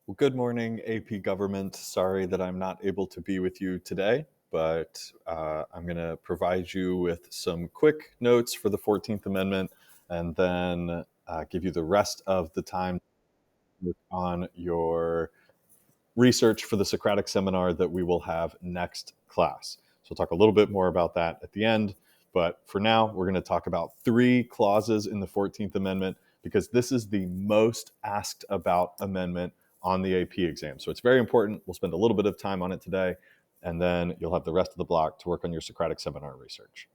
Well, good morning, AP Government. Sorry that I'm not able to be with you today, but I'm going to provide you with some quick notes for the 14th Amendment and then give you the rest of the time on your research for the Socratic seminar that we will have next class. So we'll talk a little bit more about that at the end. But for now, we're going to talk about three clauses in the 14th Amendment because this is the most asked about amendment on the AP exam. So it's very important. We'll spend a little bit of time on it today, and then you'll have the rest of the block to work on your Socratic seminar research.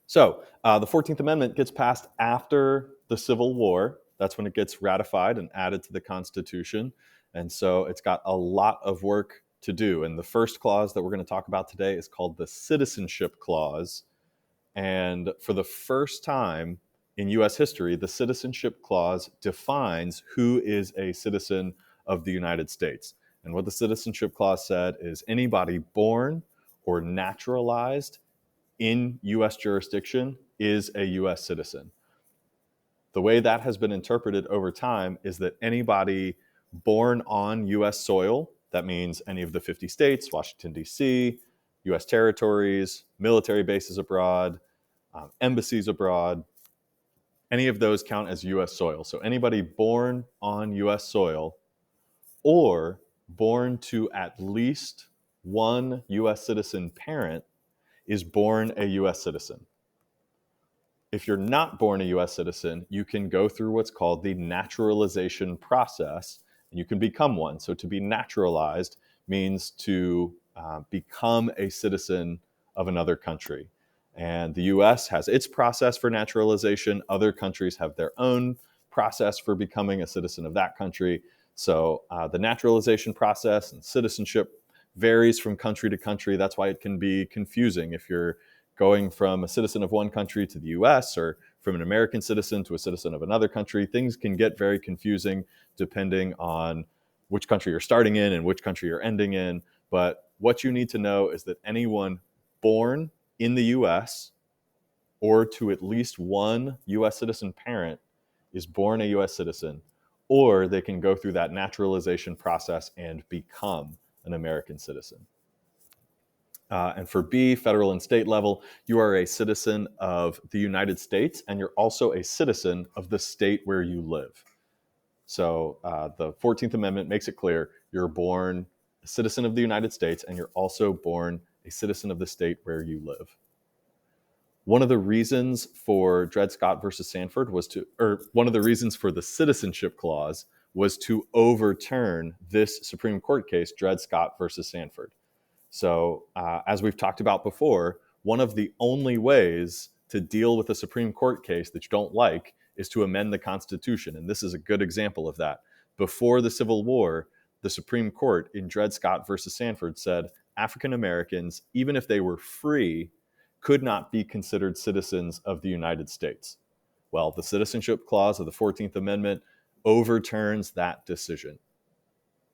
So the 14th Amendment gets passed after the Civil War. That's when it gets ratified and added to the Constitution. And so it's got a lot of work to do. And the first clause that we're going to talk about today is called the Citizenship Clause. And for the first time in US history, the Citizenship Clause defines who is a citizen of the United States. And what the Citizenship Clause said is anybody born or naturalized in US jurisdiction is a US citizen. The way that has been interpreted over time is that anybody born on US soil, that means any of the 50 states, Washington, D.C., US territories, military bases abroad, embassies abroad, any of those count as US soil. So anybody born on US soil or born to at least one US citizen parent is born a US citizen. If you're not born a US citizen, you can go through what's called the naturalization process and you can become one. So to be naturalized means to become a citizen of another country. And the US has its process for naturalization. Other countries have their own process for becoming a citizen of that country. So the naturalization process and citizenship varies from country to country. That's why it can be confusing if you're going from a citizen of one country to the US or from an American citizen to a citizen of another country. Things can get very confusing depending on which country you're starting in and which country you're ending in. But what you need to know is that anyone born in the US or to at least one US citizen parent is born a US citizen, or they can go through that naturalization process and become an American citizen. And for B, federal and state level, you are a citizen of the United States, and you're also a citizen of the state where you live. So the 14th Amendment makes it clear you're born a citizen of the United States, and you're also born a citizen of the state where you live. One of the reasons for Dred Scott versus Sandford one of the reasons for the Citizenship Clause was to overturn this Supreme Court case, Dred Scott versus Sandford. So, as we've talked about before, one of the only ways to deal with a Supreme Court case that you don't like is to amend the Constitution. And this is a good example of that. Before the Civil War, the Supreme Court in Dred Scott versus Sandford said African Americans, even if they were free, could not be considered citizens of the United States. Well, the Citizenship Clause of the 14th Amendment overturns that decision.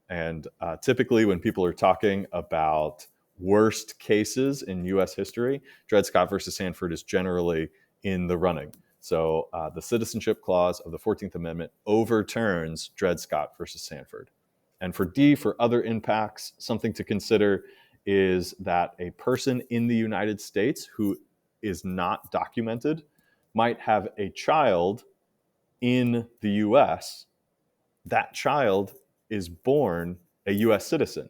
And typically when people are talking about worst cases in US history, Dred Scott versus Sandford is generally in the running. So the Citizenship Clause of the 14th Amendment overturns Dred Scott versus Sandford. And for D, for other impacts, something to consider is that a person in the United States who is not documented might have a child in the US. That child is born a US citizen,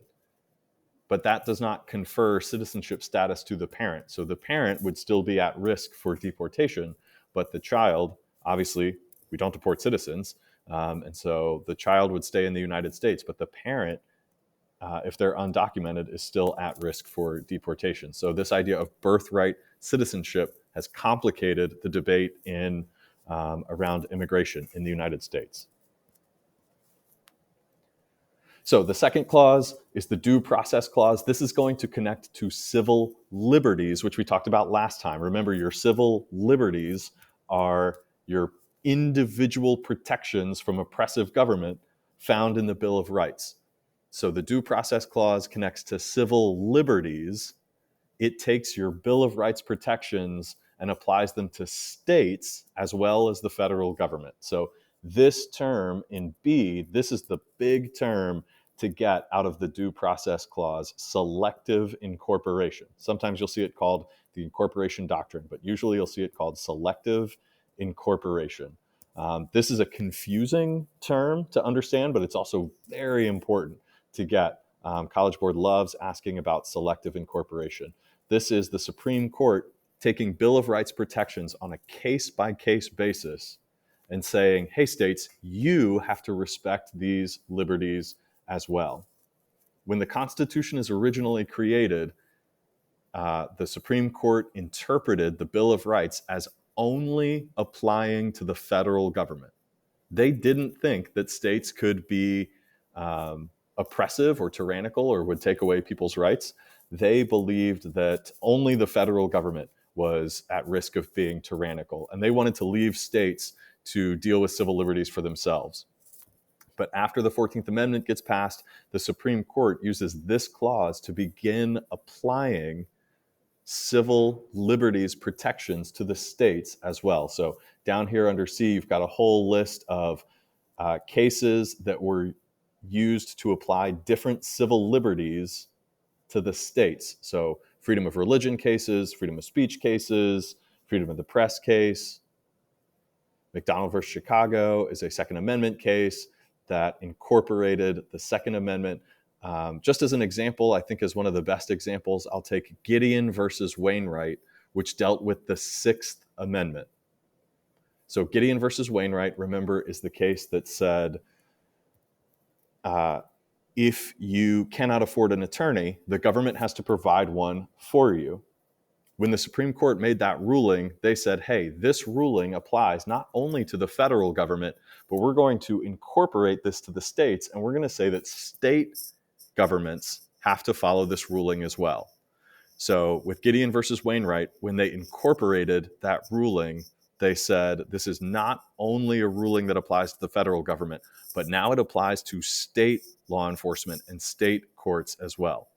but that does not confer citizenship status to the parent. So the parent would still be at risk for deportation, but the child, obviously, we don't deport citizens, and so the child would stay in the United States, but the parent, if they're undocumented, is still at risk for deportation. So this idea of birthright citizenship has complicated the debate in around immigration in the United States. So the second clause is the due process clause. This is going to connect to civil liberties, which we talked about last time. Remember, your civil liberties are your individual protections from oppressive government found in the Bill of Rights. So the due process clause connects to civil liberties. It takes your Bill of Rights protections and applies them to states as well as the federal government. So This term in B, this is the big term to get out of the due process clause, selective incorporation. Sometimes you'll see it called the incorporation doctrine, but usually you'll see it called selective incorporation. This is a confusing term to understand, but it's also very important to get. College Board loves asking about selective incorporation. This is the Supreme Court taking Bill of Rights protections on a case-by-case basis and saying, hey, states, you have to respect these liberties as well. When the Constitution is originally created, the Supreme Court interpreted the Bill of Rights as only applying to the federal government. They didn't think that states could be oppressive or tyrannical or would take away people's rights. They believed that only the federal government was at risk of being tyrannical, and they wanted to leave states to deal with civil liberties for themselves. But after the 14th Amendment gets passed, the Supreme Court uses this clause to begin applying civil liberties protections to the states as well. So down here under C, you've got a whole list of cases that were used to apply different civil liberties to the states. So freedom of religion cases, freedom of speech cases, freedom of the press case. McDonald versus Chicago is a Second Amendment case that incorporated the Second Amendment. Just as an example, I think is one of the best examples, I'll take Gideon versus Wainwright, which dealt with the Sixth Amendment. So Gideon versus Wainwright, remember, is the case that said, if you cannot afford an attorney, the government has to provide one for you. When the Supreme Court made that ruling, they said, hey, this ruling applies not only to the federal government, but we're going to incorporate this to the states, and we're going to say that state governments have to follow this ruling as well. So with Gideon versus Wainwright, when they incorporated that ruling, they said this is not only a ruling that applies to the federal government, but now it applies to state law enforcement and state courts as well.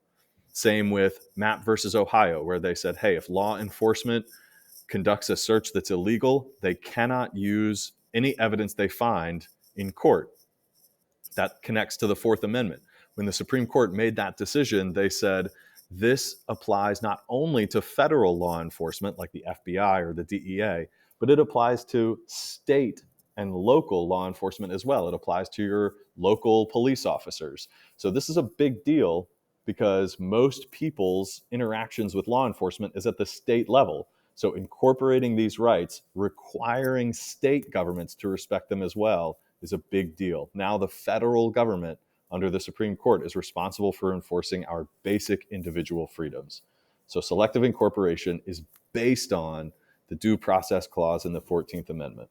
Same with Mapp versus Ohio, where they said, hey, if law enforcement conducts a search that's illegal, they cannot use any evidence they find in court. That connects to the Fourth Amendment. When the Supreme Court made that decision, they said, this applies not only to federal law enforcement, like the FBI or the DEA, but it applies to state and local law enforcement as well. It applies to your local police officers. So this is a big deal because most people's interactions with law enforcement is at the state level. So incorporating these rights, requiring state governments to respect them as well, is a big deal. Now the federal government under the Supreme Court is responsible for enforcing our basic individual freedoms. So selective incorporation is based on the Due Process Clause in the 14th Amendment.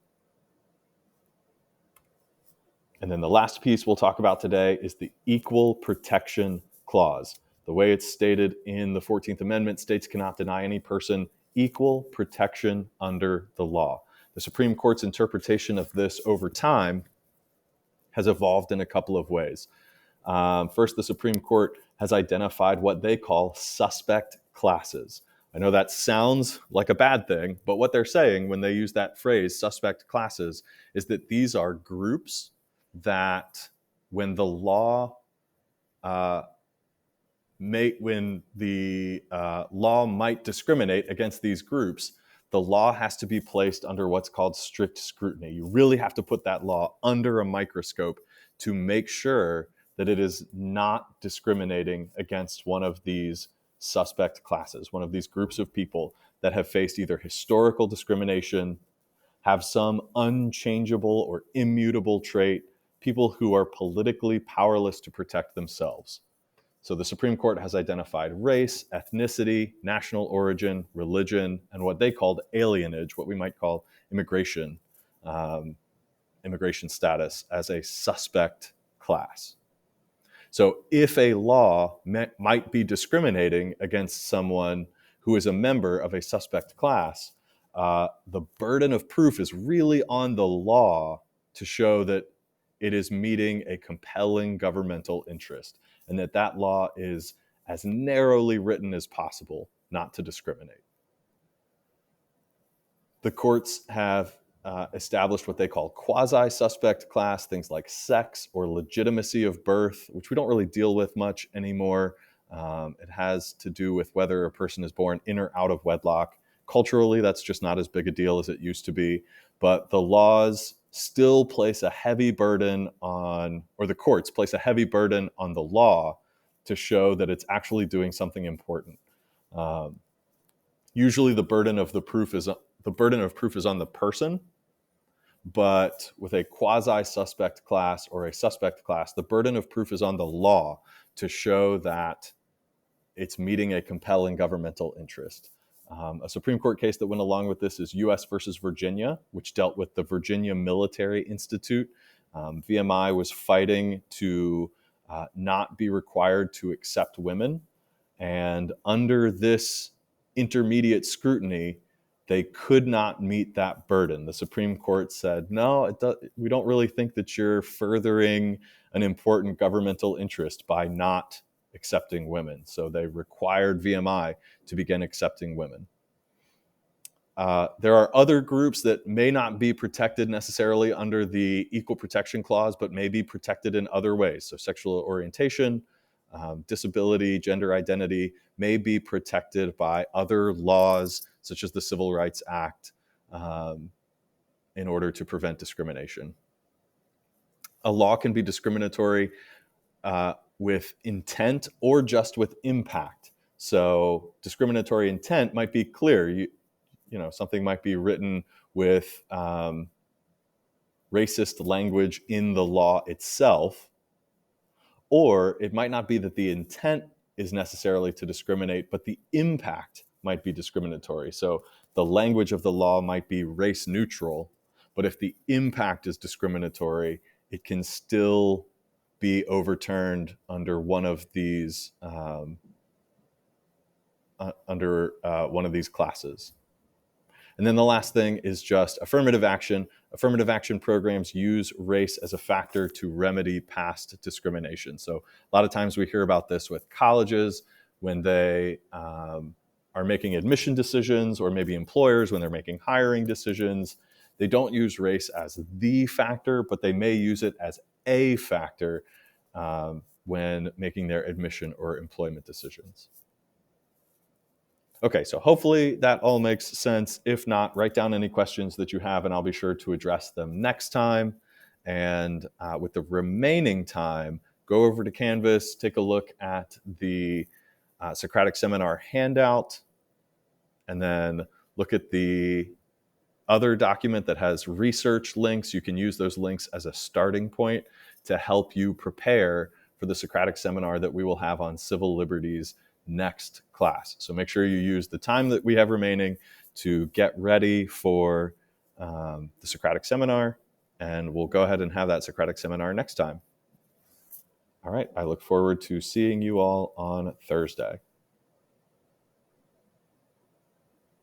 And then the last piece we'll talk about today is the Equal Protection Clause. The way it's stated in the 14th Amendment, states cannot deny any person equal protection under the law. The Supreme Court's interpretation of this over time has evolved in a couple of ways. First, the Supreme Court has identified what they call suspect classes. I know that sounds like a bad thing, but what they're saying when they use that phrase, suspect classes, is that these are groups that when the law law might discriminate against these groups, the law has to be placed under what's called strict scrutiny. You really have to put that law under a microscope to make sure that it is not discriminating against one of these suspect classes, one of these groups of people that have faced either historical discrimination, have some unchangeable or immutable trait, people who are politically powerless to protect themselves. So the Supreme Court has identified race, ethnicity, national origin, religion, and what they called alienage, what we might call immigration status, as a suspect class. So if a law might be discriminating against someone who is a member of a suspect class, the burden of proof is really on the law to show that it is meeting a compelling governmental interest, and that law is as narrowly written as possible not to discriminate. The courts have established what they call quasi-suspect class, things like sex or legitimacy of birth, which we don't really deal with much anymore. It has to do with whether a person is born in or out of wedlock. Culturally, that's just not as big a deal as it used to be. But the laws still place a heavy burden on, or the courts place a heavy burden on the law to show that it's actually doing something important. Usually, the burden of proof is on the person, but with a quasi-suspect class or a suspect class, the burden of proof is on the law to show that it's meeting a compelling governmental interest. A Supreme Court case that went along with this is U.S. versus Virginia, which dealt with the Virginia Military Institute. VMI was fighting to not be required to accept women. And under this intermediate scrutiny, they could not meet that burden. The Supreme Court said, no, we don't really think that you're furthering an important governmental interest by not accepting women. So they required VMI to begin accepting women. There are other groups that may not be protected necessarily under the Equal Protection Clause, but may be protected in other ways. So sexual orientation, disability, gender identity may be protected by other laws, such as the Civil Rights Act, in order to prevent discrimination. A law can be discriminatory with intent or just with impact. So discriminatory intent might be clear. You know, something might be written with racist language in the law itself, or it might not be that the intent is necessarily to discriminate, but the impact might be discriminatory. So the language of the law might be race neutral, but if the impact is discriminatory, it can still be overturned under one of these classes. And then the last thing is just affirmative action. Affirmative action programs use race as a factor to remedy past discrimination. So a lot of times we hear about this with colleges when they are making admission decisions, or maybe employers when they're making hiring decisions. They don't use race as the factor, but they may use it as a factor when making their admission or employment decisions. Okay, so hopefully that all makes sense. If not, write down any questions that you have, and I'll be sure to address them next time. And with the remaining time, go over to Canvas, take a look at the Socratic Seminar handout, and then look at the other document that has research links. You can use those links as a starting point to help you prepare for the Socratic Seminar that we will have on civil liberties next class. So make sure you use the time that we have remaining to get ready for the Socratic Seminar, and we'll go ahead and have that Socratic Seminar next time. All right, I look forward to seeing you all on Thursday.